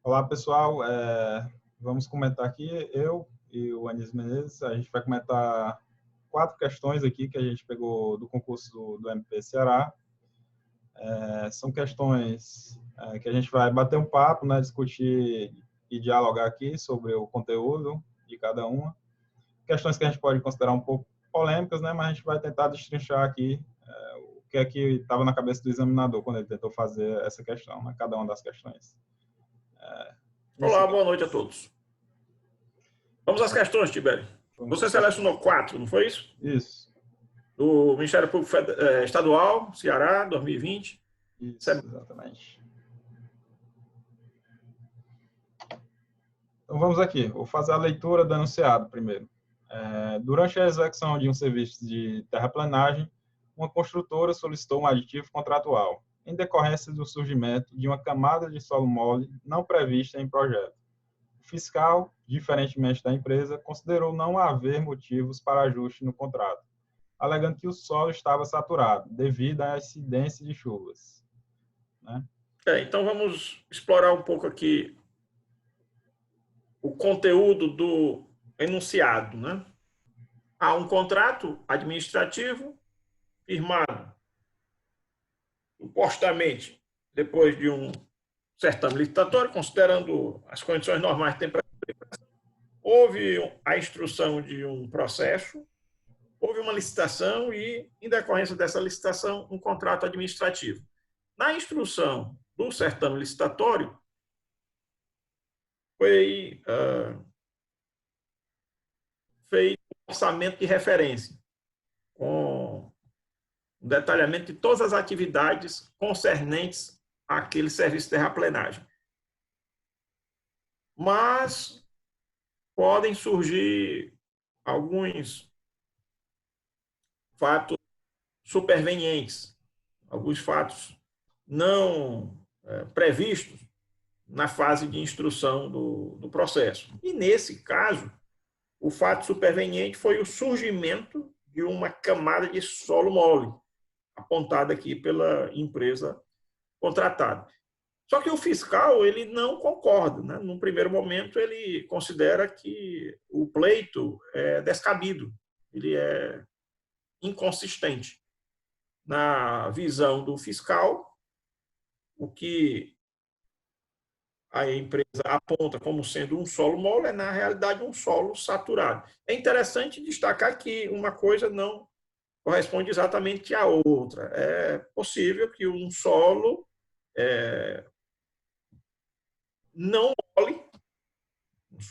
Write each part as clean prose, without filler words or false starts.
Olá, pessoal. Vamos comentar aqui, eu e o Anísio Menezes, a gente vai comentar 4 questões aqui que a gente pegou do concurso do MP Ceará. São questões que a gente vai bater um papo, né, discutir e dialogar aqui sobre o conteúdo de cada uma. Questões que a gente pode considerar um pouco polêmicas, né, mas a gente vai tentar destrinchar aqui o que é que estava na cabeça do examinador quando ele tentou fazer essa questão, né, cada uma das questões. Olá, boa noite a todos. Vamos às questões, Tibério. Você selecionou 4, não foi isso? Isso. Do Ministério Público Estadual, Ceará, 2020. Isso, exatamente. Então, vamos aqui. Vou fazer a leitura do enunciado primeiro. Durante a execução de um serviço de terraplenagem, uma construtora solicitou um aditivo contratual, em decorrência do surgimento de uma camada de solo mole não prevista em projeto. O fiscal, diferentemente da empresa, considerou não haver motivos para ajuste no contrato, alegando que o solo estava saturado, devido à incidência de chuvas. Né? Então, vamos explorar um pouco aqui o conteúdo do enunciado. Né? Há um contrato administrativo firmado supostamente depois de um certame licitatório, considerando as condições normais de temperatura. Houve a instrução de um processo, houve uma licitação e, em decorrência dessa licitação, um contrato administrativo. Na instrução do certame licitatório, foi feito um orçamento de referência, com um detalhamento de todas as atividades concernentes àquele serviço de terraplenagem. Mas podem surgir alguns fatos supervenientes, alguns fatos não previstos na fase de instrução do processo. E, nesse caso, o fato superveniente foi o surgimento de uma camada de solo mole, apontada aqui pela empresa contratada. Só que o fiscal ele não concorda. Né? Num primeiro momento, ele considera que o pleito é descabido, ele é inconsistente. Na visão do fiscal, o que a empresa aponta como sendo um solo mole é, na realidade, um solo saturado. É interessante destacar que uma coisa não corresponde exatamente à outra. É possível que um solo não mole,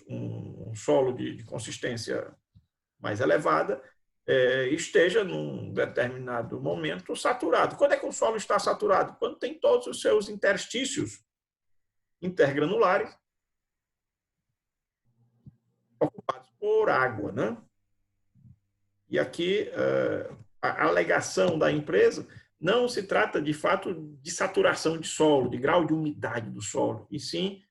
um solo de consistência mais elevada, esteja, num determinado momento, saturado. Quando é que o solo está saturado? Quando tem todos os seus interstícios intergranulares ocupados por água. Né? E aqui, a alegação da empresa não se trata, de fato, de saturação de solo, de grau de umidade do solo, e sim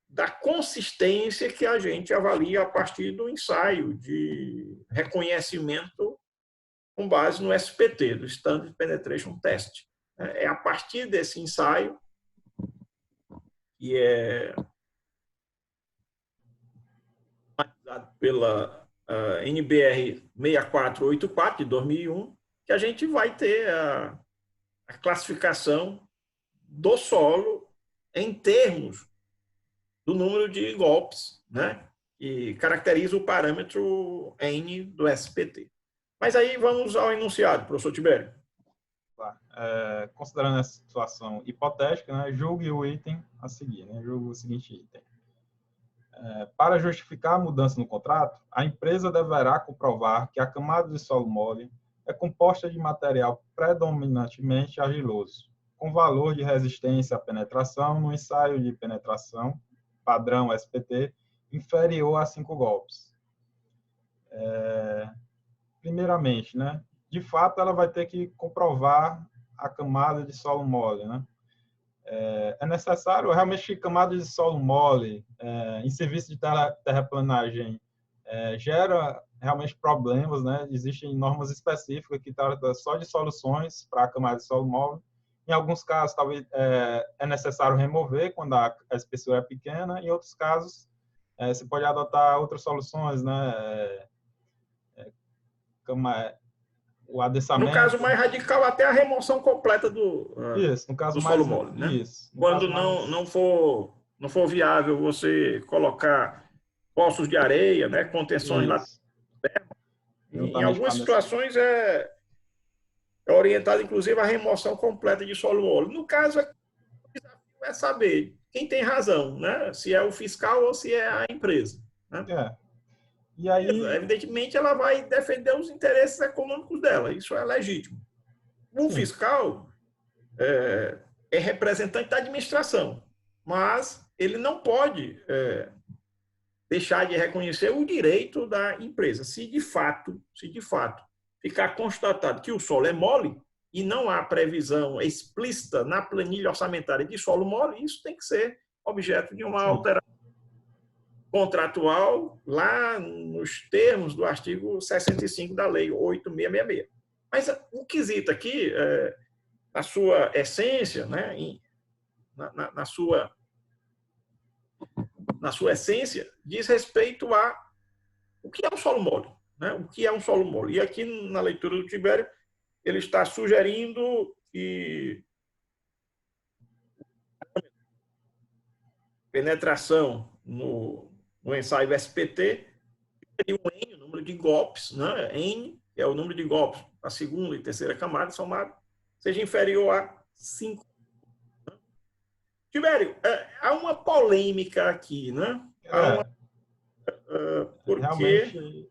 da consistência que a gente avalia a partir do ensaio de reconhecimento com base no SPT, do Standard Penetration Test. É a partir desse ensaio, que é realizado pela NBR 6484, de 2001, que a gente vai ter a classificação do solo em termos do número de golpes, né? Que caracteriza o parâmetro N do SPT. Mas aí vamos ao enunciado, professor Tibério. Considerando essa situação hipotética, né, julgue o item a seguir, né, julgue o seguinte item. Para justificar a mudança no contrato, a empresa deverá comprovar que a camada de solo mole é composta de material predominantemente argiloso, com valor de resistência à penetração no ensaio de penetração padrão SPT inferior a 5 golpes. Primeiramente, né, de fato, ela vai ter que comprovar a camada de solo mole. Né? É necessário realmente que camada de solo mole em serviço de terraplanagem gera realmente problemas. Né? Existem normas específicas que tratam só de soluções para a camada de solo mole Em alguns casos, talvez é necessário remover quando a espessura é pequena. Em outros casos, você pode adotar outras soluções, né? Como o No caso adensamento. mais radical, até a remoção completa Isso, no caso do mais solo mole, né? isso, no Quando caso mais não for viável você colocar poços de areia, né, contenções lá, isso, em juntamente com a algumas adensamento. situações é orientado inclusive a remoção completa de solo mole. No caso, o desafio é saber quem tem razão, né? Se é o fiscal ou se é a empresa, né? É. E aí, Evidentemente, ela vai defender os interesses econômicos dela, isso é legítimo. O sim, fiscal é representante da administração, mas ele não pode deixar de reconhecer o direito da empresa. Se de fato ficar constatado que o solo é mole e não há previsão explícita na planilha orçamentária de solo mole, isso tem que ser objeto de uma sim. alteração contratual lá nos termos do artigo 65 da Lei 8.666. Mas o quesito aqui, na sua essência, né, na sua essência, diz respeito a o que é um solo mole. Né? O que é um solo mole? E aqui, na leitura do Tibério, ele está sugerindo que penetração no ensaio SPT teria um N, o número de golpes, né? N, que é o número de golpes a segunda e terceira camada somado, seja inferior a 5. Tibério, há uma polêmica aqui, né? Porque, Realmente,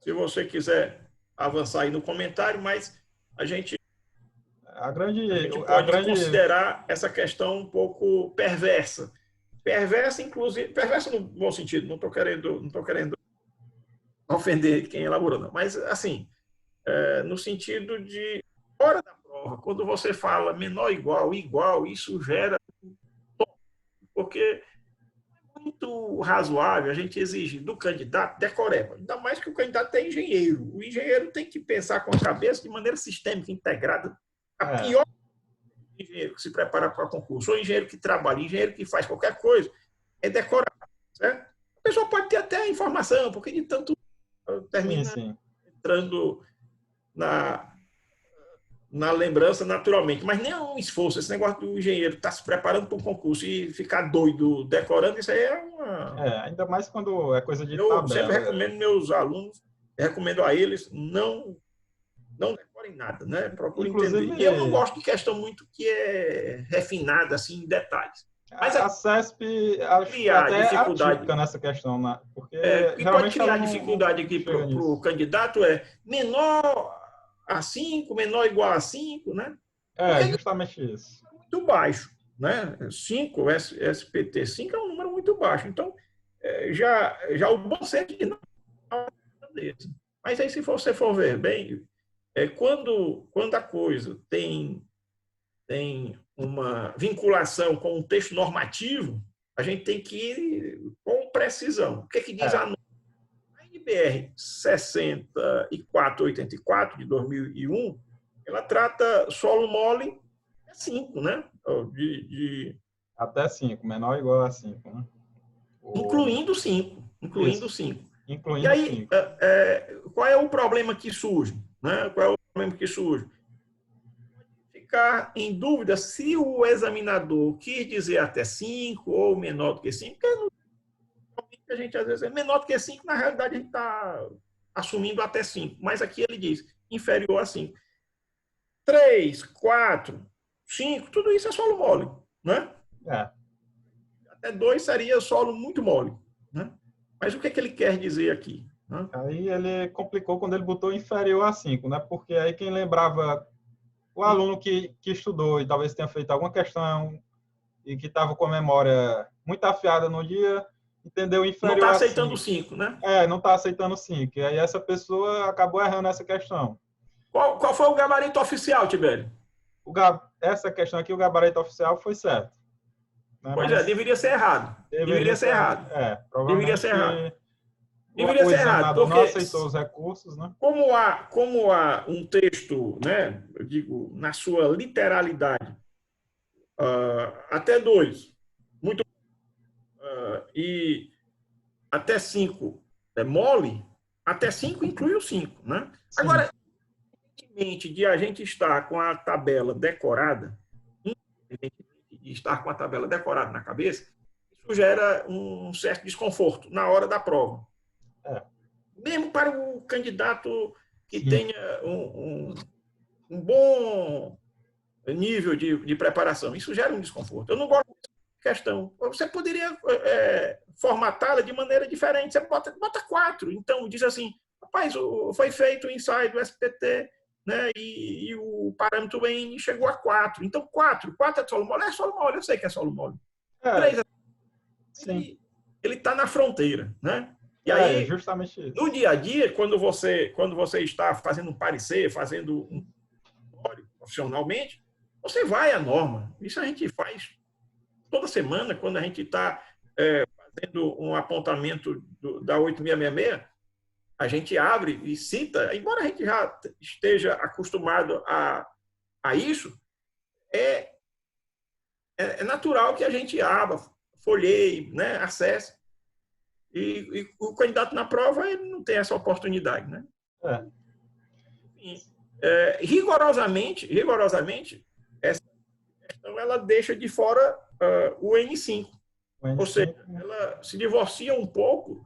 se você quiser avançar aí no comentário, mas a gente a grande, a gente a pode grande, considerar essa questão um pouco perversa. Perversa, inclusive, perversa no bom sentido, não estou querendo ofender quem elaborou, não. Mas, assim, no sentido de, fora da prova, quando você fala menor igual, igual, isso gera, porque é muito razoável a gente exigir do candidato decoreba, ainda mais que o candidato é engenheiro. O engenheiro tem que pensar com a cabeça de maneira sistêmica, integrada. A é, pior engenheiro que se prepara para concurso, ou engenheiro que trabalha, engenheiro que faz qualquer coisa, é decorar. Certo? A pessoa pode ter até a informação, porque de tanto sim, termina sim. entrando na lembrança naturalmente, mas nem é um esforço. Esse negócio do engenheiro estar se preparando para um concurso e ficar doido decorando, isso aí é uma. Ainda mais quando é coisa de Eu sempre tabela. recomendo meus alunos, recomendo a eles, não decorem nada, né? Procurem entender. E eu não Inclusive, gosto de questão muito que é refinada assim em detalhes. Mas a CESP acho que é criar até dificuldade, atípica nessa questão, né? Porque que pode geralmente ela criar não dificuldade aqui para chega o nisso. candidato é menor a 5, menor ou igual a 5, né? É, Porque justamente isso. é muito baixo, né? 5, SPT 5 é um número muito baixo. Então, já o bom senso de não desse. Mas aí, se você for ver bem, quando a coisa tem uma vinculação com um texto normativo, a gente tem que ir com precisão. O que é que diz É, a NBR 6484 de 2001? Ela trata solo mole 5, né? até 5, menor ou igual a 5, né? O, Incluindo 5. Incluindo isso, 5. E incluindo aí, 5. qual é o problema que surge? Né? Qual é o problema que surge? Ficar em dúvida se o examinador quis dizer até 5 ou menor do que 5, porque a gente às vezes é menor do que 5, na realidade a gente está assumindo até 5, mas aqui ele diz inferior a 5. 3, 4, 5, tudo isso é solo mole, né? É. Até 2 seria solo muito mole, né? Mas o que é que ele quer dizer aqui? Né? Aí ele complicou quando ele botou inferior a 5, né? Porque aí quem lembrava, o aluno que estudou e talvez tenha feito alguma questão e que estava com a memória muito afiada no dia, entendeu Não está inferior a aceitando 5. 5, né? Não está aceitando 5. E aí essa pessoa acabou errando essa questão. Qual foi o gabarito oficial, Tibério? Essa questão aqui, o gabarito oficial foi certo. Né? Pois é, Mas deveria ser errado. deveria Deveria ser ser, errado. Deveria ser provavelmente errado. Deveria o ser errado, examinador não porque aceitou os recursos, né? como há um texto, né, eu digo, na sua literalidade, até 2, muito, e até 5 é mole, até 5 inclui o 5, né? Sim. Agora, de a gente estar com a tabela decorada, de estar com a tabela decorada na cabeça, isso gera um certo desconforto na hora da prova. Mesmo para o candidato que Sim. tenha um bom nível de preparação. Isso gera um desconforto. Eu não gosto dessa questão. Você poderia formatá-la de maneira diferente. Você bota 4. Então, diz assim, rapaz, foi feito o ensaio do SPT, né, e o parâmetro N chegou a 4. Então, 4 é solo mole? É solo mole, eu sei que é solo mole. 3 ele está na fronteira, né? E aí, justamente isso. no dia a dia, quando você está fazendo um parecer, fazendo um profissionalmente, você vai à norma. Isso a gente faz toda semana, quando a gente está fazendo um apontamento da 8666, a gente abre e cita, embora a gente já esteja acostumado a isso, é natural que a gente abra, folheie, né, acesse. E o candidato na prova ele não tem essa oportunidade, né? Rigorosamente, essa questão ela deixa de fora o N5. Ou seja, ela se divorcia um pouco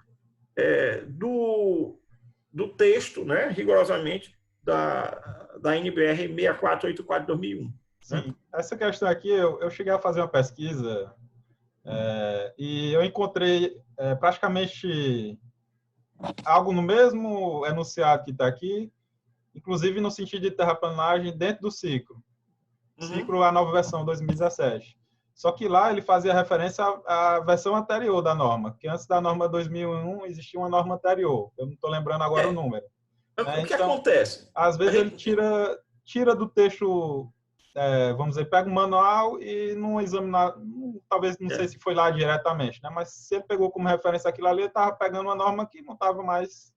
do texto, né, rigorosamente, da NBR 6484/2001. Sim, né? Essa questão aqui, eu cheguei a fazer uma pesquisa e eu encontrei praticamente algo no mesmo enunciado que está aqui, inclusive no sentido de terraplanagem dentro do ciclo. Ciclo, a nova versão 2017. Só que lá ele fazia referência à versão anterior da norma, que antes da norma 2001 existia uma norma anterior. Eu não estou lembrando agora o número. O que acontece? Às vezes ele tira do texto, vamos dizer, pega o manual e não examinar, talvez, não sei se foi lá diretamente, né? Mas se ele pegou como referência aquilo ali, ele estava pegando uma norma que não estava mais...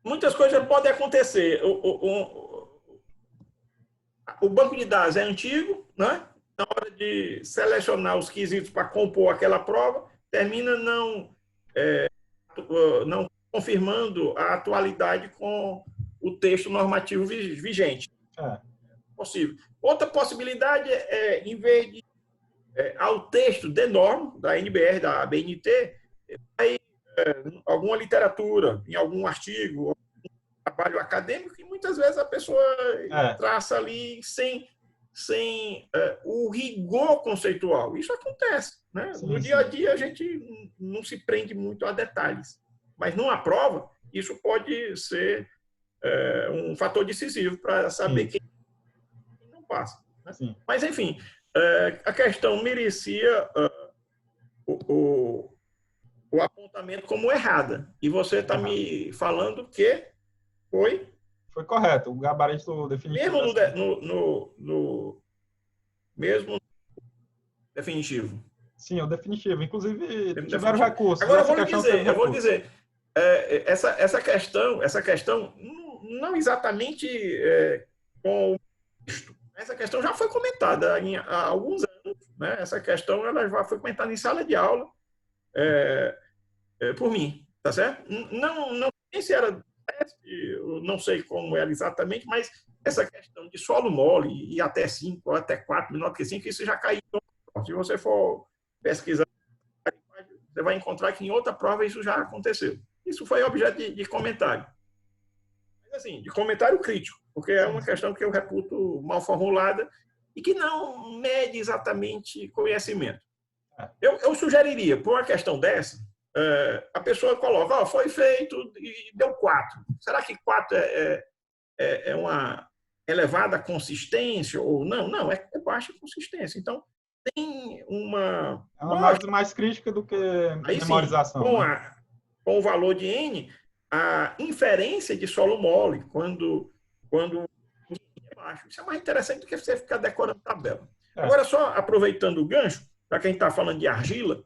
Muitas coisas podem acontecer. O banco de dados é antigo, né? Na hora de selecionar os quesitos para compor aquela prova, termina não confirmando a atualidade com o texto normativo vigente. Possível. Outra possibilidade em vez de ao texto de norma da NBR, da ABNT, aí, alguma literatura, em algum artigo, algum trabalho acadêmico, que muitas vezes a pessoa traça ali sem o rigor conceitual. Isso acontece, né? No dia a dia a gente não se prende muito a detalhes, mas numa prova isso pode ser um fator decisivo para saber quem não passa, né? Mas enfim, a questão merecia o apontamento como errada, e você está me falando que foi correto, o gabarito definitivo. Mesmo definitivo. Sim, o definitivo. Inclusive, tiveram recursos. Agora, eu vou dizer, essa questão não exatamente com isto. Essa questão já foi comentada há alguns anos, né? Essa questão ela já foi comentada em sala de aula por mim, tá certo? Não sei se era, eu não sei como era exatamente, mas essa questão de solo mole e até 5 ou até 4, menor que 5, isso já caiu. Se você for pesquisar, você vai encontrar que em outra prova isso já aconteceu. Isso foi objeto de comentário. Mas, assim, de comentário crítico, porque é uma questão que eu reputo mal formulada e que não mede exatamente conhecimento. Eu sugeriria, por uma questão dessa, a pessoa coloca, foi feito e deu 4. Será que 4 é uma elevada consistência ou não? Não, é baixa consistência. Então, tem uma... É uma análise mais crítica do que memorização. Sim, com o valor de N, a inferência de solo mole, quando é baixo. Isso é mais interessante do que você ficar decorando tabela. Agora, só aproveitando o gancho, para quem está falando de argila,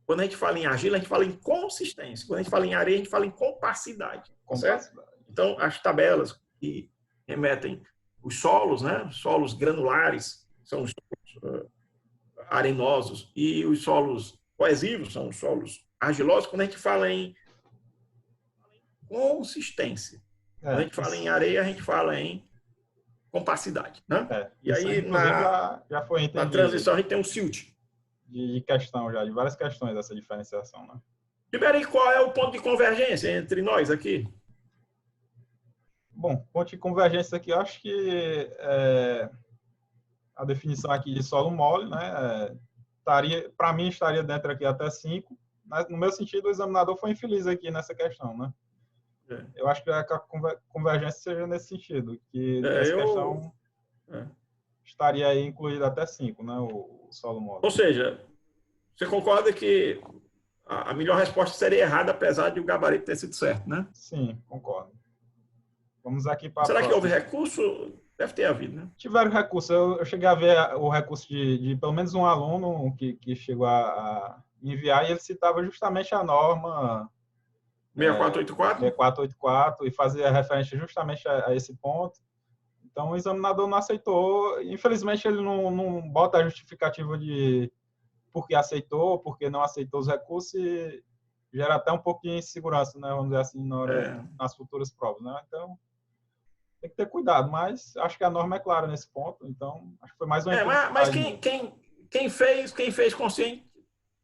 quando a gente fala em argila, a gente fala em consistência. Quando a gente fala em areia, a gente fala em compacidade. Certo? Então, as tabelas que remetem os solos, né? Solos granulares, são os solos arenosos, e os solos coesivos, são os solos argilosos, quando a gente fala em consistência. Quando a gente fala em areia, a gente fala em compacidade, né? E isso aí, inclusive, já foi na entendido. transição, a gente tem um silt. De questão já, de várias questões dessa diferenciação, né? Tiberi, qual é o ponto de convergência entre nós aqui? Bom, ponto de convergência aqui, eu acho que a definição aqui de solo mole, né, para mim estaria dentro aqui até 5. No meu sentido, o examinador foi infeliz aqui nessa questão, né? Eu acho que a convergência seja nesse sentido, que essa questão estaria aí incluída até 5, né, o solo mole. Ou seja, você concorda que a melhor resposta seria errada, apesar de o gabarito ter sido certo, né? Sim, concordo. Vamos aqui para Será que houve recurso? Deve ter havido, né? Tiveram recurso. Eu cheguei a ver o recurso de pelo menos um aluno que chegou a enviar, e ele citava justamente a norma 6484? 6484 e fazia referência justamente a esse ponto. Então, o examinador não aceitou. Infelizmente, ele não bota a justificativa de por que aceitou, por que não aceitou os recursos, e gera até um pouco de insegurança, né? Vamos dizer assim, nas futuras provas, né? Então, tem que ter cuidado, mas acho que a norma é clara nesse ponto, então acho que foi mais uma mas quem fez consciente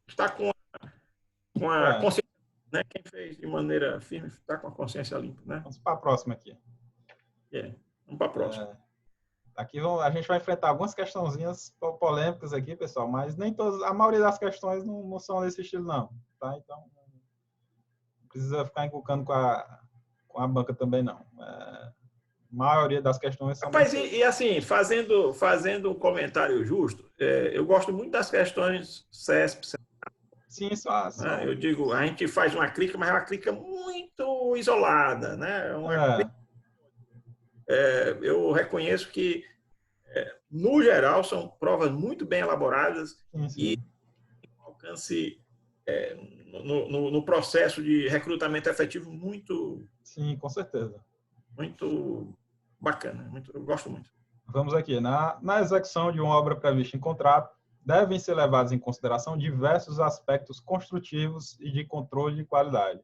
está com a consciência, né? Quem fez de maneira firme está com a consciência limpa, né? Vamos para a próxima aqui. Vamos para a próxima. Aqui a gente vai enfrentar algumas questãozinhas polêmicas aqui, pessoal, mas nem todas, a maioria das questões não são desse estilo, não, tá? Então, não precisa ficar encucando com a banca também, não. A maioria das questões são... Rapaz, e assim, fazendo um comentário justo, eu gosto muito das questões CESP. Sim, só. Eu digo, a gente faz uma crítica, mas é uma crítica muito isolada, né? Eu reconheço que, no geral, são provas muito bem elaboradas. Sim. E alcance no processo de recrutamento efetivo muito... Sim, com certeza. Muito bacana, eu gosto muito. Vamos aqui. Na execução de uma obra prevista em contrato, devem ser levados em consideração diversos aspectos construtivos e de controle de qualidade.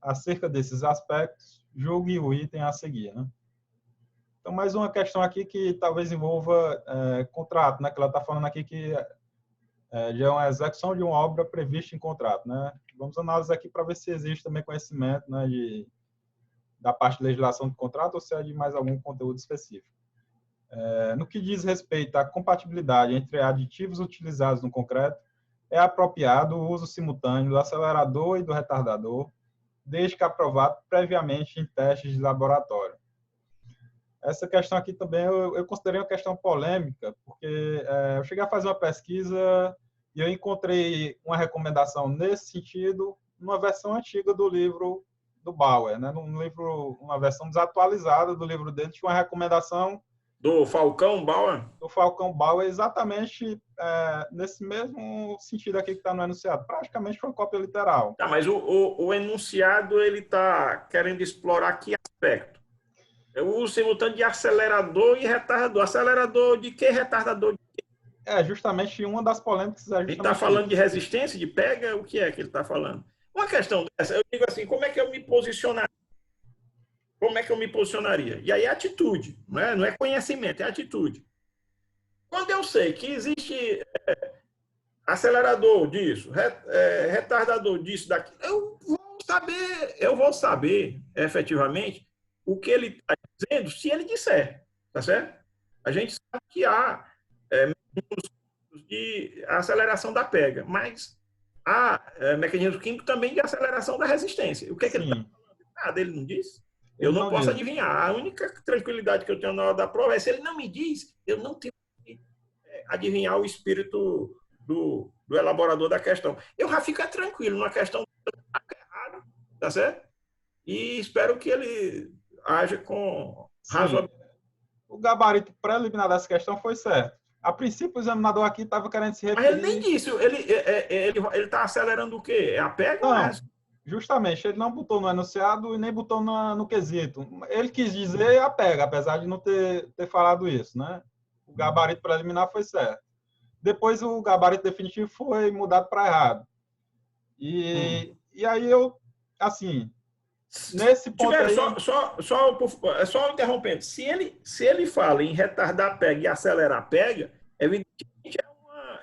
Acerca desses aspectos, julgue o item a seguir, né? Então, mais uma questão aqui que talvez envolva contrato, né? Que ela está falando aqui que já é uma execução de uma obra prevista em contrato, né? Vamos analisar aqui para ver se existe também conhecimento, né, da parte de legislação de contrato ou se é de mais algum conteúdo específico. No que diz respeito à compatibilidade entre aditivos utilizados no concreto, é apropriado o uso simultâneo do acelerador e do retardador, desde que aprovado previamente em testes de laboratório. Essa questão aqui também eu considerei uma questão polêmica, porque eu cheguei a fazer uma pesquisa e eu encontrei uma recomendação nesse sentido numa versão antiga do livro do Bauer, né? Uma versão desatualizada do livro dele, tinha uma recomendação do Falcão Bauer? Do Falcão Bauer, exatamente nesse mesmo sentido aqui que está no enunciado. Praticamente foi uma cópia literal. Tá, mas o enunciado, ele está querendo explorar que aspecto? Eu uso simultâneo de acelerador e retardador. Acelerador de que? Retardador de quê? Justamente uma das polêmicas. Ele está falando de resistência, de pega? O que é que ele está falando? Uma questão dessa, eu digo assim, como é que eu me posicionaria? Como é que eu me posicionaria? E aí é atitude, não é conhecimento, é atitude. Quando eu sei que existe acelerador disso, retardador disso, daquilo, eu vou saber efetivamente o que ele está dizendo, se ele disser, tá certo? A gente sabe que há mecanismos de aceleração da pega, mas há mecanismo químico também de aceleração da resistência. O que é que ele está falando? Nada, ele não diz? Eu não posso adivinhar. A única tranquilidade que eu tenho na hora da prova é se ele não me diz, eu não tenho que adivinhar o espírito do elaborador da questão. Eu já fico tranquilo na questão errada, tá certo? E espero que ele haja com razoabilidade. O gabarito preliminar dessa questão foi certo. A princípio, o examinador aqui estava querendo se referir... Mas ele nem disse. Ele está acelerando o quê? É a pega? Não. Justamente, ele não botou no enunciado e nem botou no quesito. Ele quis dizer a pega, apesar de não ter falado isso, né? O gabarito preliminar foi certo. Depois o gabarito definitivo foi mudado para errado. E aí eu, assim, nesse ponto Tiver, aí... só interrompendo. Se ele fala em retardar a pega e acelerar a pega, evidentemente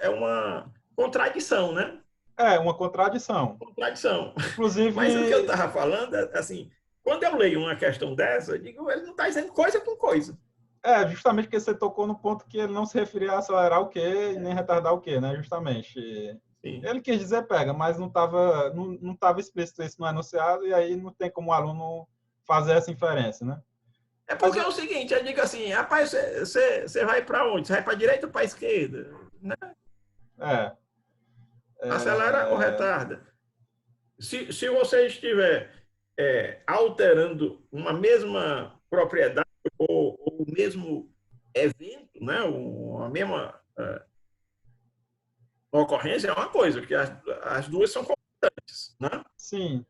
é uma contradição, né? É, uma contradição. Contradição. Mas o que eu Inclusive, estava falando, assim, quando eu leio uma questão dessa, eu digo, ele não está dizendo coisa com coisa. justamente porque você tocou no ponto que ele não se referia a acelerar o quê e nem retardar o quê, né? Justamente. Sim. Ele quis dizer pega, mas não tava explícito isso no enunciado, e aí não tem como o aluno fazer essa inferência, né? É porque é o seguinte, eu digo assim, rapaz, você vai para onde? Você vai para a direita ou para a esquerda? Né? É, Acelera ou retarda? Se você estiver alterando uma mesma propriedade ou o mesmo evento, né, uma mesma ocorrência, é uma coisa, porque as duas são constantes. Né? sim.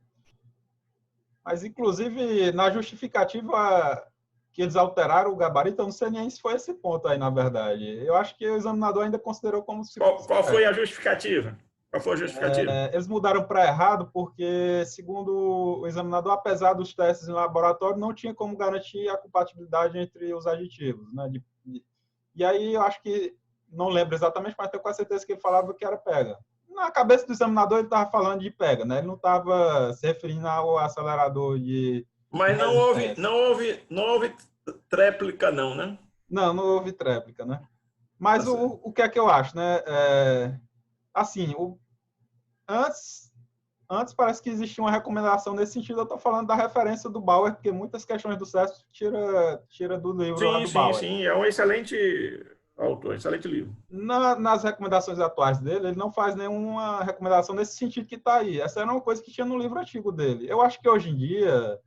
Mas, inclusive, na justificativa que eles alteraram o gabarito, eu não sei nem se foi esse ponto aí, na verdade. Eu acho que o examinador ainda considerou como se fosse... Qual foi a justificativa? Qual foi a justificativa? Eles mudaram para errado porque, segundo o examinador, apesar dos testes em laboratório, não tinha como garantir a compatibilidade entre os aditivos, né? E aí eu acho que, não lembro exatamente, mas tenho quase certeza que ele falava que era pega. Na cabeça do examinador ele estava falando de pega, né? Ele não estava se referindo ao acelerador de Mas resistência. não houve tréplica, não, né? Não houve tréplica, né? Tá Mas certo. o que é que eu acho, né? Assim, antes parece que existia uma recomendação nesse sentido. Eu estou falando da referência do Bauer, porque muitas questões do CESP tira do livro lá Sim, do sim, Bauer. sim. É um excelente autor, excelente livro. Nas recomendações atuais dele, ele não faz nenhuma recomendação nesse sentido que está aí. Essa era uma coisa que tinha no livro antigo dele. Eu acho que hoje em dia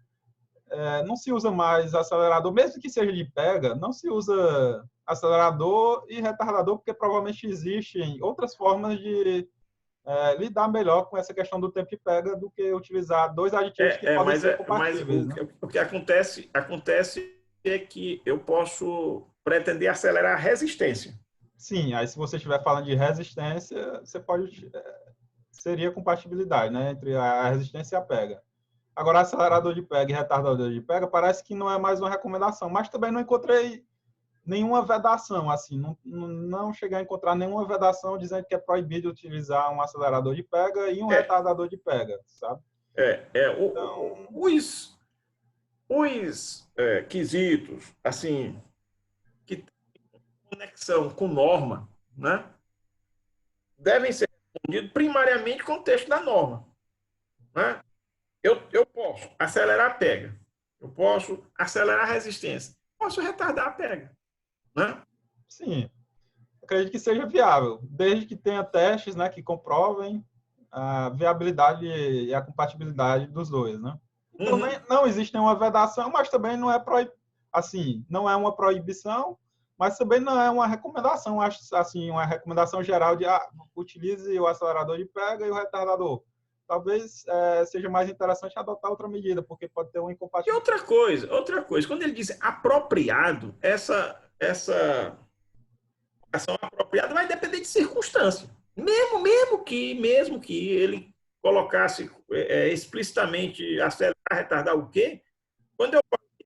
não se usa mais acelerador, mesmo que seja de pega, não se usa acelerador e retardador, porque provavelmente existem outras formas de lidar melhor com essa questão do tempo de pega do que utilizar dois aditivos que podem ser Mas compatíveis, né? o que acontece é que eu posso pretender acelerar a resistência. Sim, aí se você estiver falando de resistência, você pode seria compatibilidade, né, entre a resistência e a pega. Agora, acelerador de pega e retardador de pega parece que não é mais uma recomendação, mas também não encontrei nenhuma vedação, assim, não cheguei a encontrar nenhuma vedação dizendo que é proibido utilizar um acelerador de pega e um É, retardador de pega, sabe? então, os quesitos, assim, que têm conexão com norma, né, devem ser respondidos primariamente com o texto da norma. Né? Eu posso acelerar a pega, eu posso acelerar a resistência, posso retardar a pega. Né? Sim, acredito que seja viável, desde que tenha testes, né, que comprovem a viabilidade e a compatibilidade dos dois, né? Então, Uhum. não existe nenhuma vedação, mas também não é assim, não é uma proibição, mas também não é uma recomendação, acho assim, uma recomendação geral de utilize o acelerador de pega e o retardador. Talvez seja mais interessante adotar outra medida, porque pode ter uma E incompatibilidade. outra coisa, quando ele diz apropriado, essa ação apropriada vai depender de circunstância. Mesmo que ele colocasse explicitamente acelerar, retardar o quê? Quando eu falo que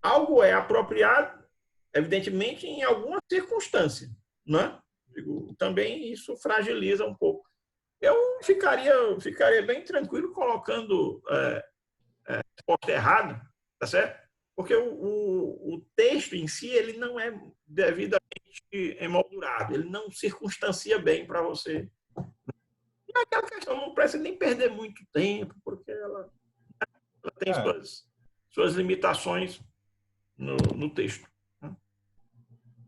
algo é apropriado, evidentemente, em alguma circunstância. Né? Também isso fragiliza um pouco. Eu ficaria bem tranquilo colocando resposta errada, tá certo? Porque o texto em si ele não é devidamente emoldurado, ele não circunstancia bem para você. E aquela questão não precisa nem perder muito tempo, porque ela tem É, suas limitações no texto. Né?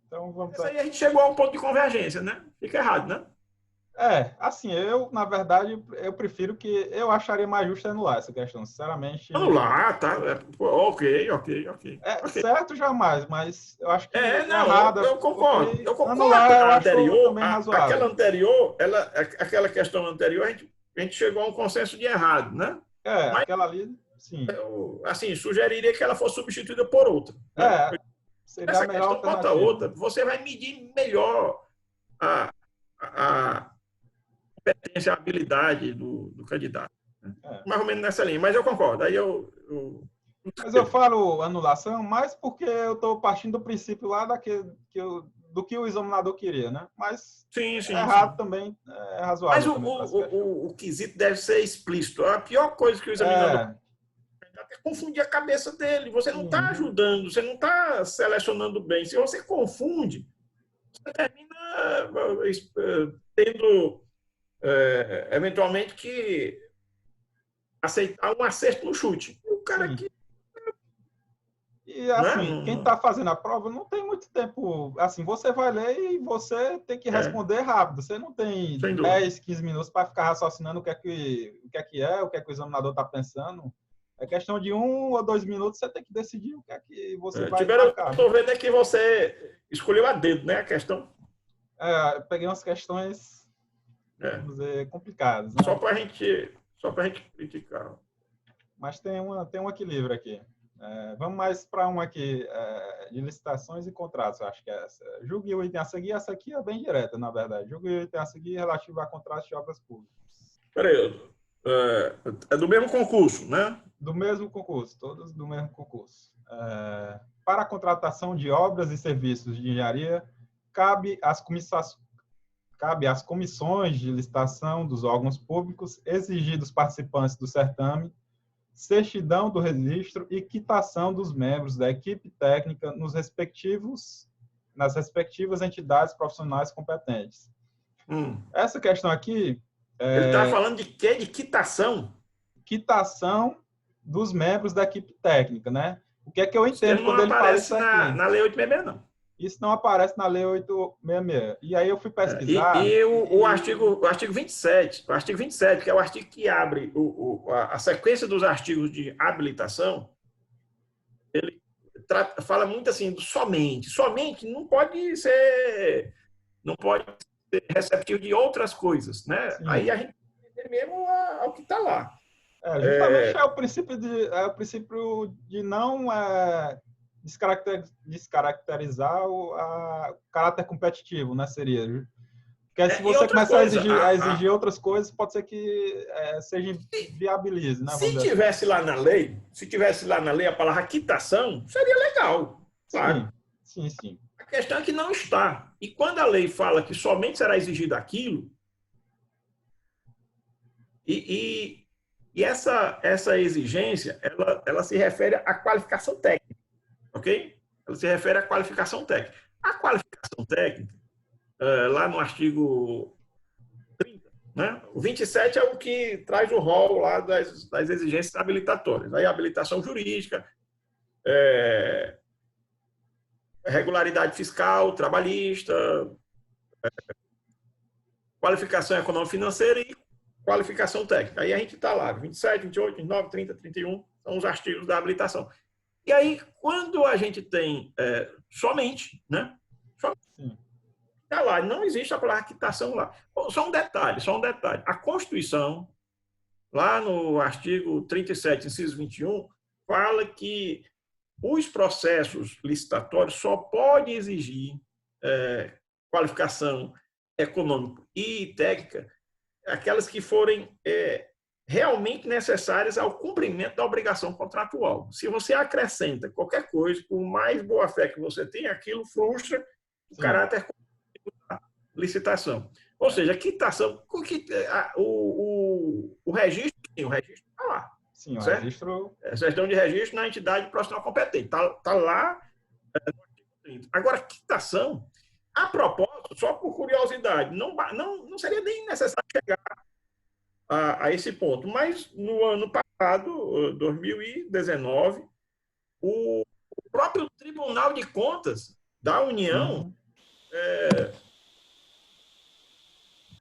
então vamos Mas aí. aí a gente chegou a um ponto de convergência, né? Fica errado, né? Assim, na verdade, eu prefiro que eu acharia mais justo anular essa questão, sinceramente. Vamos lá, tá? Ok. Certo jamais, mas eu acho que Não, errada, eu porque concordo. anular eu A acho anterior, também razoável. aquela questão anterior, a gente chegou a um consenso de errado, né? Mas, aquela ali, sim. assim, sugeriria que ela fosse substituída por outra, né? Seria a Essa melhor questão, bota alternativa. outra, você vai medir melhor a competência, a habilidade do candidato. Né? Mais ou menos nessa linha, mas eu concordo. Aí Mas eu falo anulação mais porque eu estou partindo do princípio lá do que o examinador queria, né? Mas sim, errado também, é mas razoável também para essa questão. o quesito deve ser explícito. A pior coisa que o examinador é confundir a cabeça dele. Você não está ajudando, você não está selecionando bem. Se você confunde, você termina tendo, eventualmente, que aceitar um acerto no chute. O cara que... E, assim, quem está fazendo a prova não tem muito tempo. Assim, você vai ler e você tem que responder rápido. Você não tem 10, 15 minutos para ficar raciocinando o que o examinador está pensando. É questão de 1 ou 2 minutos, você tem que decidir o que é que você vai marcar. Eu estou vendo é que você escolheu a dedo, né, a questão. Eu peguei umas questões, vamos dizer, complicadas. Né? Só para a gente criticar. Mas tem um equilíbrio aqui. Vamos mais para uma aqui, de licitações e contratos, acho que é essa. Julgue o item a seguir, essa aqui é bem direta, na verdade. Julgue o item a seguir relativo a contratos de obras públicas. Peraí, é do mesmo concurso, né? Do mesmo concurso, todos do mesmo concurso. Para a contratação de obras e serviços de engenharia, cabe às comissões de licitação dos órgãos públicos exigir dos participantes do certame certidão do registro e quitação dos membros da equipe técnica nas respectivas entidades profissionais competentes. Essa questão aqui... Ele está falando de quê? De quitação? Quitação dos membros da equipe técnica, né? O que é que eu entendo quando ele fala isso aqui? Na Lei 866, não. Isso não aparece na Lei 866. E aí eu fui pesquisar... O artigo 27, que é o artigo que abre a sequência dos artigos de habilitação, ele fala muito assim, somente. Somente não pode ser receptivo de outras coisas, né? Sim. Aí a gente entende mesmo ao que está lá. Justamente é o princípio de não descaracterizar o caráter competitivo, né? Seria. Porque se você começar a exigir outras coisas, pode ser que seja viabilize, né? Se tivesse lá na lei, a palavra quitação, seria legal, claro. Sim. A questão é que não está. E quando a lei fala que somente será exigido aquilo, e essa exigência, ela se refere à qualificação técnica, ok? Ela se refere à qualificação técnica. A qualificação técnica, lá no artigo 30, né? O 27 é o que traz o rol lá das exigências habilitatórias. Aí a habilitação jurídica, regularidade fiscal, trabalhista, qualificação econômico-financeira e qualificação técnica. Aí a gente está lá, 27, 28, 29, 30, 31, são os artigos da habilitação. E aí, quando a gente tem somente, né? Está lá, não existe a palavra quitação lá. Só um detalhe. A Constituição, lá no artigo 37, inciso 21, fala que os processos licitatórios só podem exigir qualificação econômica e técnica aquelas que forem realmente necessárias ao cumprimento da obrigação contratual. Se você acrescenta qualquer coisa, por mais boa fé que você tenha, aquilo frustra o caráter da licitação. Ou seja, a quitação, o registro está lá. Sim, o registro... Certidão de registro na entidade profissional competente. Está lá no artigo 30. Agora, quitação, a propósito, só por curiosidade, não seria nem necessário chegar a esse ponto. Mas, no ano passado, 2019, o próprio Tribunal de Contas da União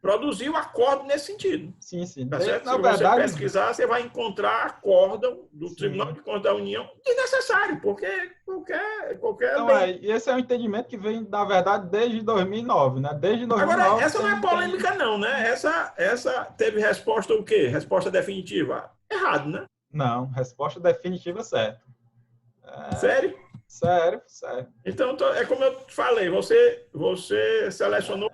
produziu acórdão nesse sentido. Sim, sim. Tá certo? Na Se verdade, você pesquisar, você vai encontrar acórdão do sim. Tribunal de Contas da União desnecessário, porque qualquer então, lei... esse é um entendimento que vem, na verdade, desde 2009, né? Desde 2009... Agora, essa não é polêmica, não, né? Essa teve resposta o quê? Resposta definitiva? Errado, né? Não, resposta definitiva certa. Sério? Sério, sério. Então, é como eu te falei, você selecionou...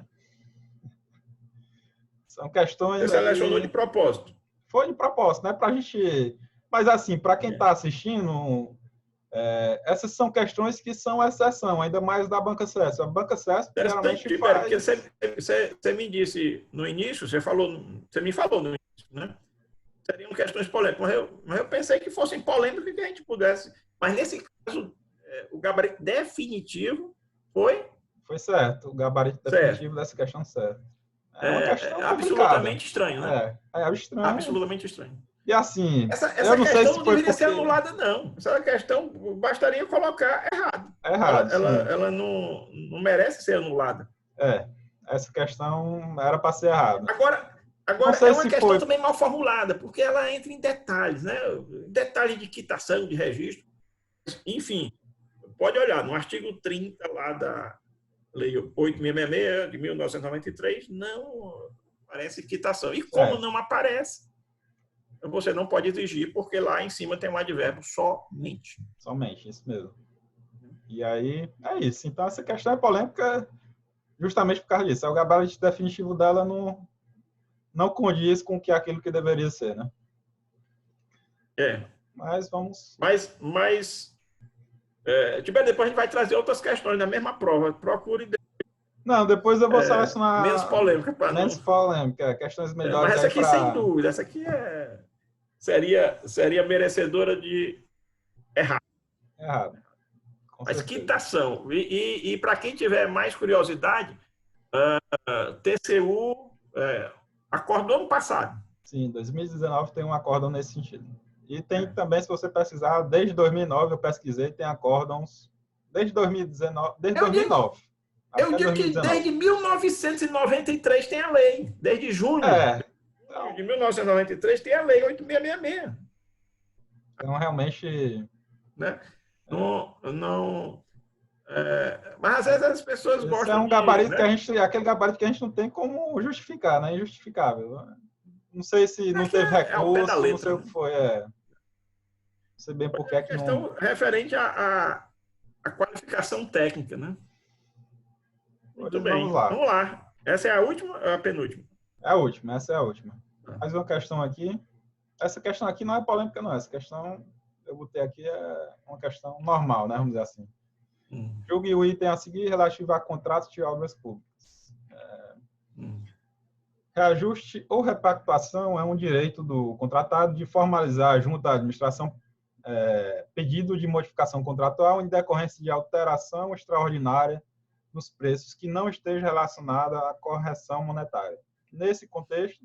São questões Você selecionou aí... de propósito. Foi de propósito, né? Pra gente... Mas, assim, para quem está assistindo... essas são questões que são exceção, ainda mais da Banca CESP. A Banca CESP geralmente faz... Porque você me disse no início, você me falou no início, né? Seriam questões polêmicas, mas eu pensei que fossem polêmicas que a gente pudesse. Mas nesse caso, o gabarito definitivo foi... Foi certo, o gabarito definitivo dessa questão certo. É uma questão absolutamente estranho, né? É estranho. Absolutamente estranho. E assim, essa eu não sei questão se não foi deveria porque... ser anulada, não. Essa questão bastaria colocar errado. Ela não merece ser anulada. Essa questão era para ser errada. Agora é uma questão também mal formulada, porque ela entra em detalhes, né? Detalhes de quitação, de registro. Enfim, pode olhar, no artigo 30 lá da Lei 8.666 de 1993, não aparece quitação. E como não aparece, você não pode exigir, porque lá em cima tem um advérbio somente. Somente, isso mesmo. E aí, é isso. Então, essa questão é polêmica justamente por causa disso. O gabarito definitivo dela não condiz com aquilo que deveria ser, né? Mas vamos... Tiver, depois a gente vai trazer outras questões na mesma prova. Procure... Não, depois eu vou selecionar... Menos polêmica. Polêmica, questões melhores. Mas essa aqui, sem dúvida, essa aqui seria merecedora de errado. Mas quitação. E para quem tiver mais curiosidade, TCU acordou ano passado. Sim, 2019 tem um acórdão nesse sentido. E tem também, se você pesquisar, desde 2009 eu pesquisei, tem acórdãos desde 2019, desde 2009. Eu digo que desde 1993 tem a lei, desde junho de 1993 tem a lei 8.666. Então, realmente... Né? Mas às vezes as pessoas gostam é um gabarito aquele gabarito que a gente não tem como justificar, né? Injustificável. Não sei se não teve recurso, não sei o que foi. Não sei bem por que é que não... questão referente à qualificação técnica, né? Muito bem. Vamos lá. Essa é a última ou a penúltima? É a última, essa é a última. Mais uma questão aqui. Essa questão aqui não é polêmica, não. Essa questão, eu botei aqui, é uma questão normal, né? Vamos dizer assim. Julgue o item a seguir relativo a contratos de obras públicas. Reajuste ou repactuação é um direito do contratado de formalizar junto à administração pedido de modificação contratual em decorrência de alteração extraordinária nos preços que não esteja relacionada à correção monetária. Nesse contexto,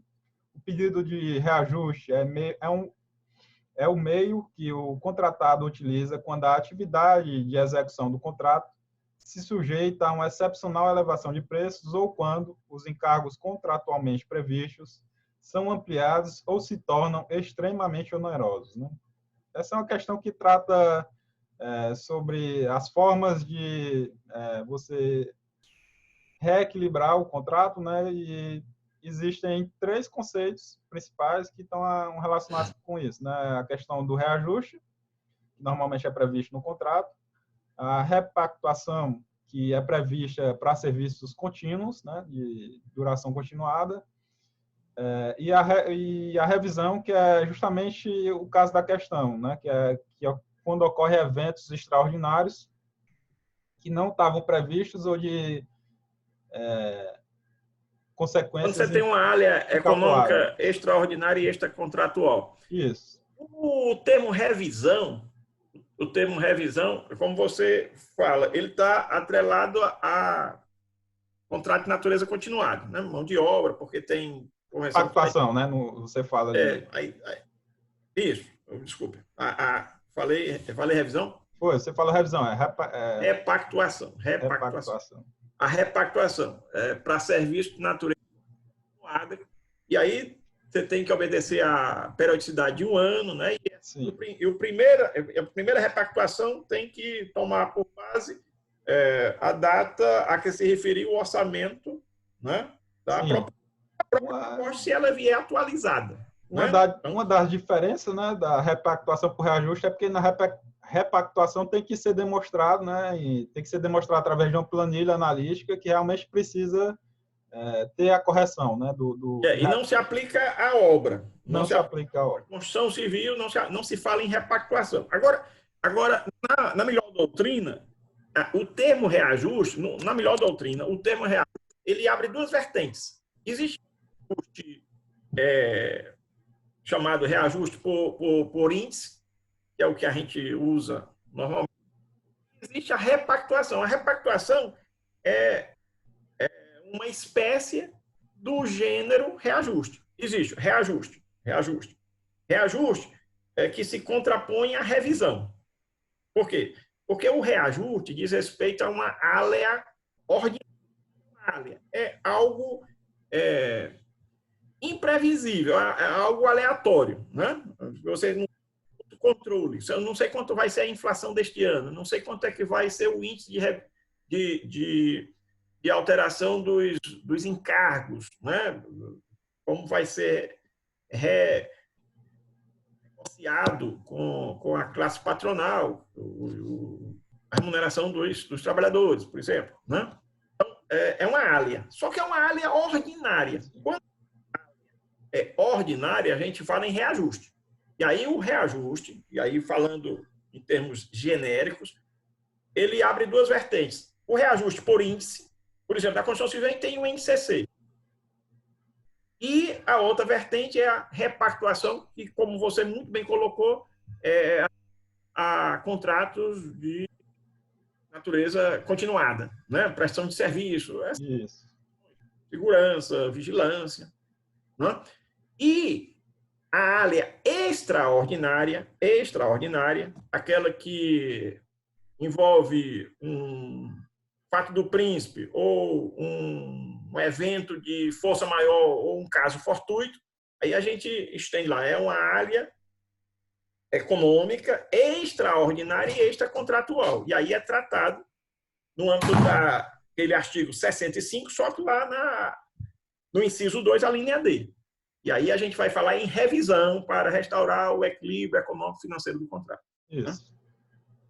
o pedido de reajuste é o meio que o contratado utiliza quando a atividade de execução do contrato se sujeita a uma excepcional elevação de preços ou quando os encargos contratualmente previstos são ampliados ou se tornam extremamente onerosos, né? Essa é uma questão que trata sobre as formas de você reequilibrar o contrato, né? E existem 3 conceitos principais que estão relacionados com isso, né? A questão do reajuste, que normalmente é previsto no contrato, a repactuação, que é prevista para serviços contínuos, né? De duração continuada, e a revisão, que é justamente o caso da questão, né? Que é quando ocorrem eventos extraordinários que não estavam previstos ou de consequências... Quando você tem uma área econômica extraordinária e extracontratual. Isso. O termo revisão, como você fala, ele está atrelado a contrato de natureza continuada, né? Mão de obra, porque tem... Pactuação, né? Você fala de... Isso, desculpe. Falei revisão? Foi, você fala revisão, repactuação. A repactuação é para serviço de natureza E aí você tem que obedecer a periodicidade de um ano, né? E a primeira repactuação tem que tomar por base a data a que se referiu o orçamento, né? Da proposta, se ela vier atualizada. Uma das diferenças, né, da repactuação por reajuste é porque na repactuação tem que ser demonstrado, né, e tem que ser demonstrado através de uma planilha analítica que realmente precisa ter a correção, né, e não se aplica à obra. Não se aplica à obra. Construção civil não se fala em repactuação. Agora na melhor doutrina, o termo reajuste, na melhor doutrina, o termo reajuste, ele abre duas vertentes. Existe um reajuste chamado reajuste por índice, que é o que a gente usa normalmente. Existe a repactuação. A repactuação é uma espécie do gênero reajuste. Existe reajuste. Reajuste é que se contrapõe à revisão. Por quê? Porque o reajuste diz respeito a uma área ordinária. É algo imprevisível, é algo aleatório, né? Você não tem controle. Eu não sei quanto vai ser a inflação deste ano, não sei quanto é que vai ser o índice de alteração dos encargos, né? Como vai ser negociado com a classe patronal, a remuneração dos trabalhadores, por exemplo, né? Então, é uma área, só que é uma área ordinária. Quando é ordinária, a gente fala em reajuste. E aí o reajuste, e aí falando em termos genéricos, ele abre duas vertentes. O reajuste por índice, por exemplo, na construção civil tem o INCC. E a outra vertente é a repactuação, que, como você muito bem colocou, a contratos de natureza continuada, né? Prestação de serviço, segurança, vigilância, né? E a área extraordinária, aquela que envolve um fato do príncipe ou um evento de força maior ou um caso fortuito, aí a gente estende lá. É uma área econômica extraordinária e extracontratual. E aí é tratado no âmbito daquele artigo 65, só que lá no inciso 2, a linha D. E aí a gente vai falar em revisão para restaurar o equilíbrio econômico-financeiro do contrato. Isso.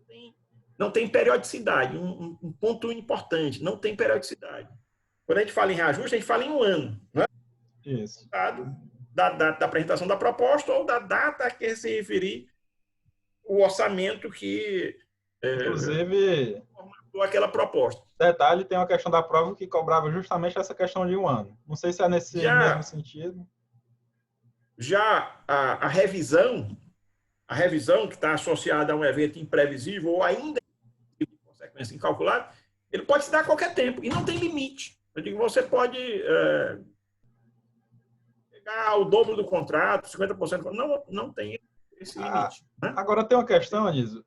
Né? Não tem periodicidade. Um ponto importante, não tem periodicidade. Quando a gente fala em reajuste, a gente fala em um ano. Né? Isso. Da data da apresentação da proposta ou da data a que se referir o orçamento que inclusive formatou aquela proposta. Detalhe, tem uma questão da prova que cobrava justamente essa questão de um ano. Não sei se é nesse mesmo sentido. Já a revisão que está associada a um evento imprevisível ou ainda de consequência incalculável, ele pode se dar a qualquer tempo e não tem limite. Eu digo, você pode pegar o dobro do contrato, 50%, não tem esse limite. Né? Agora tem uma questão, Anísio.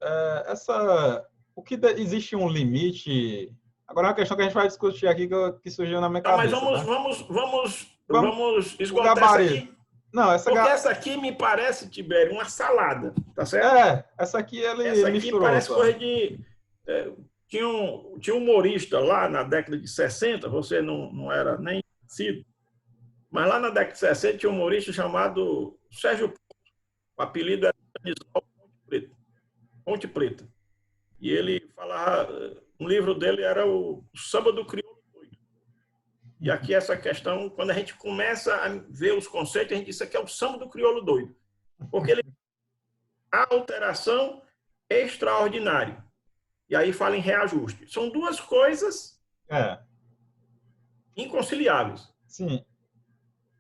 Existe um limite? Agora é uma questão que a gente vai discutir aqui que surgiu na minha cabeça. Mas vamos esgotar essa aqui. Não, porque essa aqui me parece, Tibério, uma salada, tá certo? Essa aqui misturou. Parece coisa de... Tinha um humorista lá na década de 60, você não era nem nascido, mas lá na década de 60 tinha um humorista chamado Sérgio Porto. O apelido era Ponte Preta. E ele falava... Um livro dele era o Samba do Crioulo Doido. E aqui essa questão, quando a gente começa a ver os conceitos, a gente diz isso aqui é o Samba do Crioulo Doido. Porque ele a alteração extraordinária. E aí fala em reajuste. São duas coisas inconciliáveis. Sim.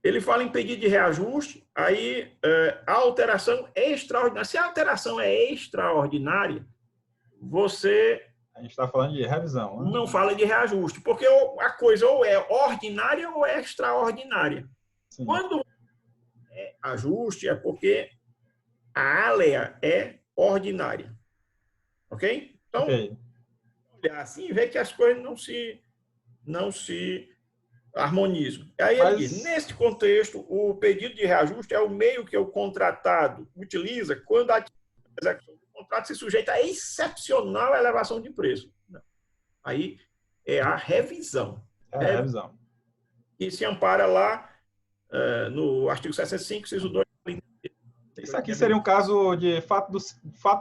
Ele fala em pedido de reajuste, aí a alteração extraordinária. Se a alteração é extraordinária, a gente está falando de revisão. Né? Não fala de reajuste, porque a coisa ou é ordinária ou é extraordinária. Sim. Quando é ajuste, é porque a área é ordinária. Ok? Então, olhar assim e ver que as coisas não se Harmonizo. Aí ele diz, neste contexto, o pedido de reajuste é o meio que o contratado utiliza quando a execução do contrato se sujeita a excepcional elevação de preço. Aí é a revisão. É a revisão. E se ampara lá no artigo 65, inciso 2. Isso aqui seria um caso de fato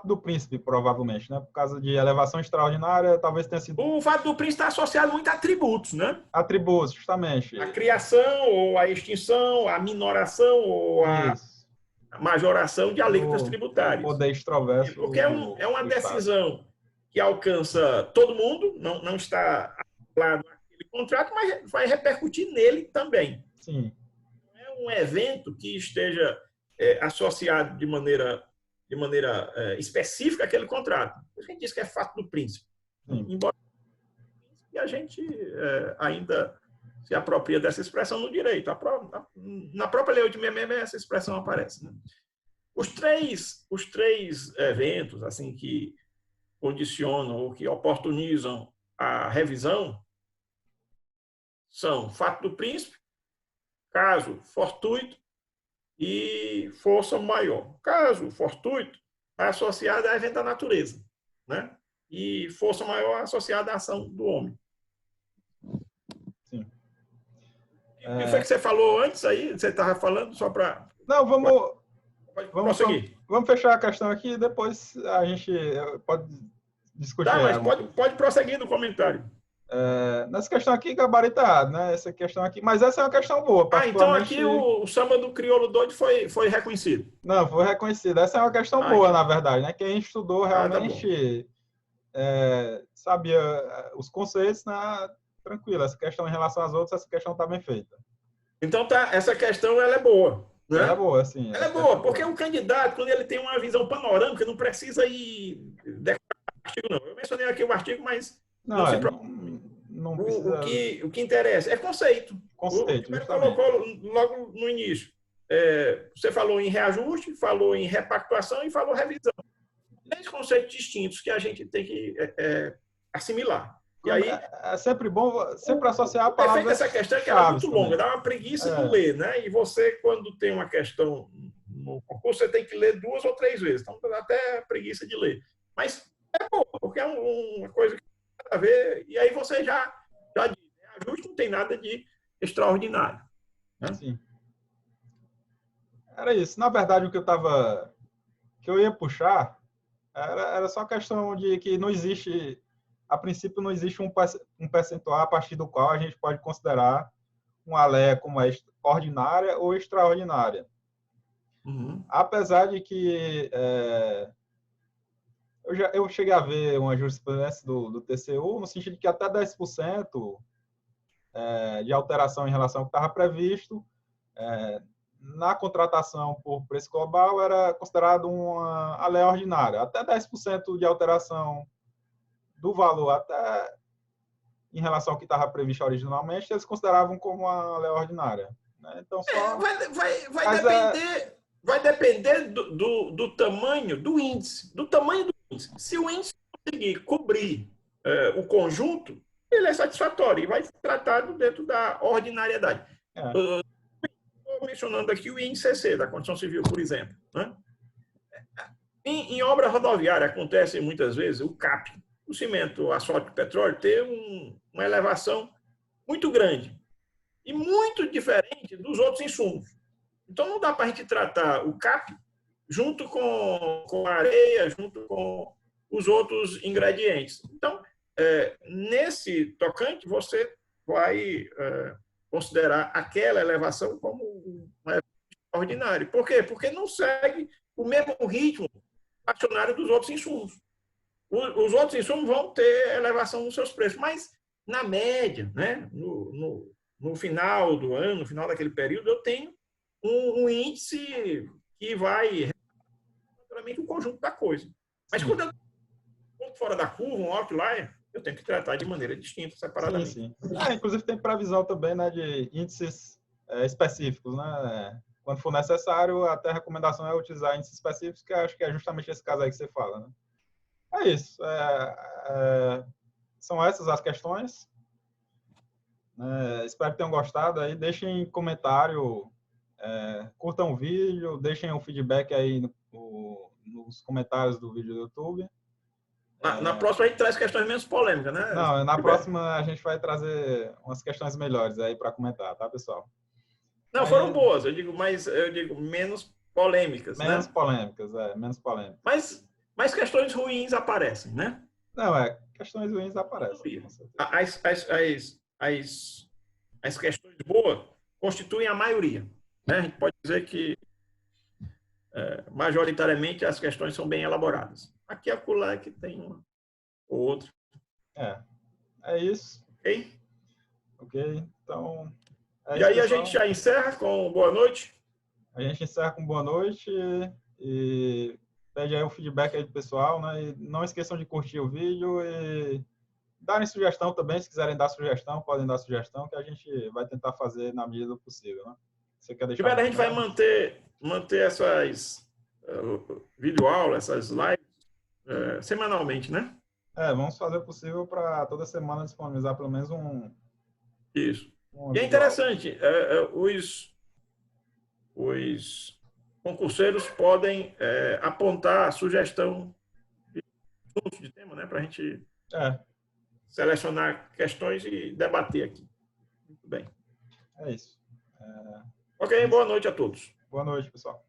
do príncipe, provavelmente, né? Por causa de elevação extraordinária, talvez tenha sido... O fato do príncipe está associado muito a atributos, né? Atributos, justamente. A criação, ou a extinção, a minoração, ou a majoração de alíquotas tributárias. Poder extroverso. Porque é uma decisão que alcança todo mundo, não está lá naquele contrato, mas vai repercutir nele também. Sim. Não é um evento que esteja associado de maneira específica àquele contrato. A gente diz que é fato do príncipe. Sim. Embora a gente ainda se apropria dessa expressão no direito. Na própria Lei 866 essa expressão aparece. Né? Os três eventos assim que condicionam ou que oportunizam a revisão são fato do príncipe, caso fortuito e força maior. Caso fortuito é associado a evento da natureza, né? E força maior associada à ação do homem. Sim. O que foi que você falou antes aí? Você estava falando só para... Não, vamos prosseguir. Vamos fechar a questão aqui e depois a gente pode discutir. Tá, mas pode prosseguir no comentário. Nessa questão aqui, gabaritado, né? Essa questão aqui, mas essa é uma questão boa. Então aqui o samba do crioulo doido foi reconhecido. Não, foi reconhecido. Essa é uma questão boa, na verdade, né? Quem estudou realmente sabia os conceitos, né? Tranquilo. Essa questão em relação às outras, essa questão está bem feita. Então essa questão ela é boa. Né? Ela é boa, sim. Ela é boa, porque o candidato, quando ele tem uma visão panorâmica, não precisa ir decorar o artigo, não. Eu mencionei aqui o artigo, mas não precisa... o que interessa é conceito. Conceito, o colocou logo no início. Você falou em reajuste, falou em repactuação e falou revisão. 3 conceitos distintos que a gente tem que assimilar. E aí, é sempre bom sempre associar a palavra. Essa questão é que ela é muito longa, dá uma preguiça de ler, né? E você, quando tem uma questão no concurso, você tem que ler 2 ou 3 vezes. Então, dá até preguiça de ler. Mas é bom, porque é uma coisa que tem a ver. E aí você já diz, ajuste não tem nada de extraordinário. Né? Sim. Era isso. Na verdade, o que eu ia puxar era só a questão de que não existe... A princípio, não existe um percentual a partir do qual a gente pode considerar uma alé como ordinária ou extraordinária. Uhum. Apesar de que eu cheguei a ver uma jurisprudência do TCU no sentido de que até 10% de alteração em relação ao que estava previsto na contratação por preço global era considerado uma alé ordinária. Até 10% de alteração do valor até em relação ao que estava previsto originalmente, eles consideravam como uma lei ordinária. Né? Então, só... vai depender do tamanho do índice. Do tamanho do índice. Se o índice conseguir cobrir o conjunto, ele é satisfatório e vai ser tratado dentro da ordinariedade. Estou mencionando aqui o INCC, da Constituição Civil, por exemplo. Né? Em obra rodoviária, acontece muitas vezes o CAP. O cimento, o asfalto e o petróleo ter uma elevação muito grande e muito diferente dos outros insumos. Então, não dá para a gente tratar o CAP junto com a areia, junto com os outros ingredientes. Então, nesse tocante, você vai considerar aquela elevação como uma elevação ordinária. Por quê? Porque não segue o mesmo ritmo acionário dos outros insumos. Os outros insumos vão ter elevação nos seus preços, mas na média, né, no final do ano, no final daquele período, eu tenho um índice que vai naturalmente o conjunto da coisa. Mas quando eu estou fora da curva, um outlier, eu tenho que tratar de maneira distinta, separadamente. Sim. Inclusive tem previsão também, né, de índices específicos, né? Quando for necessário, até a recomendação é utilizar índices específicos, que acho que é justamente esse caso aí que você fala, né? É isso. São essas as questões. Espero que tenham gostado. Aí deixem comentário, curtam o vídeo, deixem um feedback aí nos comentários do vídeo do YouTube. Na próxima a gente traz questões menos polêmicas, né? Não, na próxima a gente vai trazer umas questões melhores aí para comentar, tá, pessoal? Não, foram boas, eu digo menos polêmicas, menos né? Polêmicas, menos polêmicas. Mas questões ruins aparecem, né? Não, questões ruins aparecem. Com certeza. As questões boas constituem a maioria, né? A gente pode dizer que majoritariamente as questões são bem elaboradas. Aqui e acolá é que tem uma ou outra. É isso. Ok? Ok, então... E aí a gente já encerra com boa noite? A gente encerra com boa noite e pede aí o feedback aí do pessoal, né? E não esqueçam de curtir o vídeo e darem sugestão também, se quiserem dar sugestão, podem dar sugestão, que a gente vai tentar fazer na medida do possível, né? Você quer deixar a gente vai manter essas videoaulas, essas lives semanalmente, né? Vamos fazer o possível para toda semana disponibilizar pelo menos Isso. E é interessante, os concurseiros podem apontar sugestão de tema, né, para a gente selecionar questões e debater aqui. Muito bem. É isso. Ok, boa noite a todos. Boa noite, pessoal.